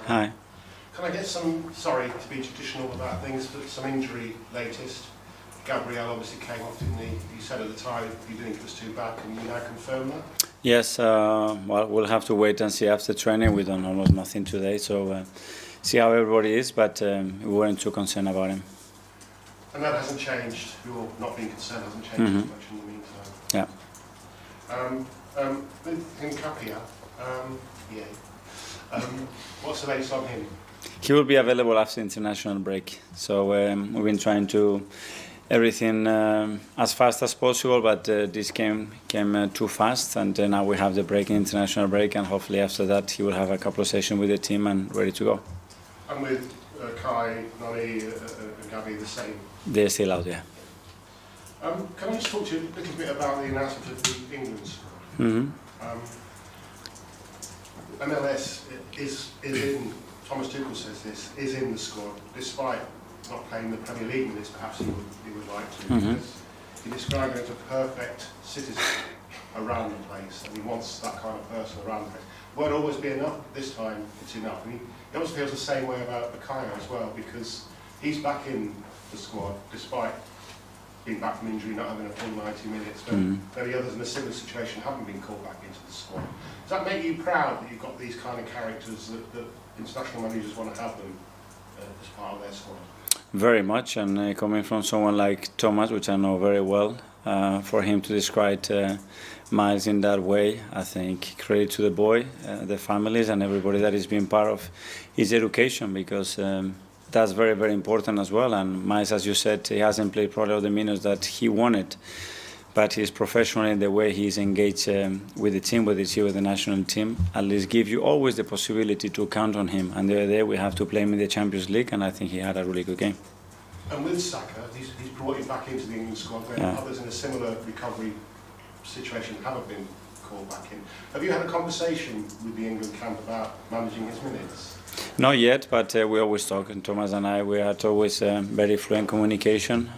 Hi. Can I get some, sorry to be traditional about things, but some injury latest? Gabriel obviously came off, didn't he? You said at the time you didn't think it was too bad. Can you now confirm that? Yes, well, we'll have to wait and see after training. We don't almost nothing today, so see how everybody is, but we weren't too concerned about him. And that hasn't changed, your not being concerned hasn't changed too much in the meantime? Yeah. With Hincapié, what's the latest on him? He will be available after international break, so we've been trying to everything as fast as possible, but this came too fast, and now we have the break, international break, and hopefully after that he will have a couple of sessions with the team and ready to go. And with Kai, Nani, and Gabi the same? They're still out there. Can I just talk to you a little bit about the announcement of the England squad? MLS is in, Thomas Tuchel says this, is in the squad, despite not playing the Premier League minutes, perhaps he would like to. Because he described it as a perfect citizen around the place, and he wants that kind of person around the place. Won't always be enough, but this time it's enough. And he almost feels the same way about Akaya as well, because he's back in the squad, despite being back from injury, not having a full 90 minutes. But many others in a similar situation haven't been called back into the squad. Does that make you proud that you've got these kind of characters that international managers want to have them as part of their squad? Very much, and coming from someone like Thomas, which I know very well, for him to describe Miles in that way, I think credit to the boy, the families, and everybody that has been part of his education, because that's very, very important as well. And Miles, as you said, he hasn't played probably all the minutes that he wanted, but he's professional in the way he's engaged with the team, whether it's here with the national team. At least give you always the possibility to count on him. And the other day we have to play him in the Champions League, and I think he had a really good game. And with Saka, he's brought him back into the England squad, when others in a similar recovery situation haven't been called back in. Have you had a conversation with the England camp about managing his minutes? Not yet, but we always talk, and Thomas and I, we had always very fluent communication,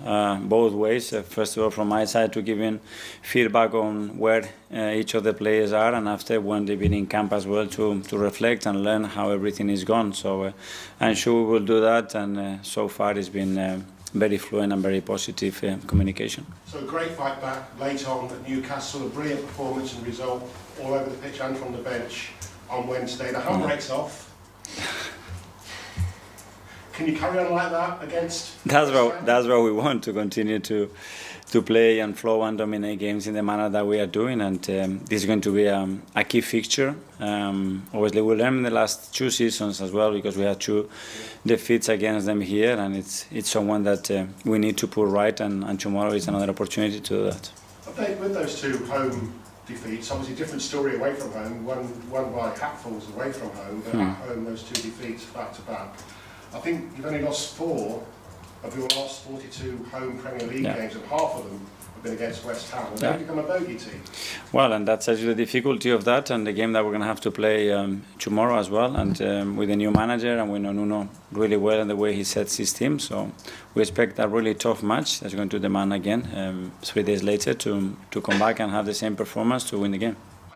both ways. First of all, from my side, to give him feedback on where each of the players are, and after, when they've been in camp as well, to reflect and learn how everything is gone. So I'm sure we will do that, and so far it's been very fluent and very positive communication. So a great fight back late on at Newcastle, a brilliant performance and result all over the pitch and from the bench on Wednesday. The handbrake's off. Can you carry on like that against? That's what we want, to continue to play and flow and dominate games in the manner that we are doing, and this is going to be a key fixture. Obviously, we learned in the last 2 seasons as well, because we had 2 defeats against them here, and it's someone that we need to put right, and tomorrow is another opportunity to do that. I think with those 2 home defeats, obviously different story away from home, one by hatfuls away from home, but at home those 2 defeats back to back. I think you've only lost 4 of your last 42 home Premier League games, and half of them have been against West Ham, and they've become a bogey team. Well, and that's actually the difficulty of that, and the game that we're going to have to play tomorrow as well, and with a new manager, and we know Nuno really well and the way he sets his team, so we expect a really tough match that's going to demand again 3 days later to come back and have the same performance to win the game.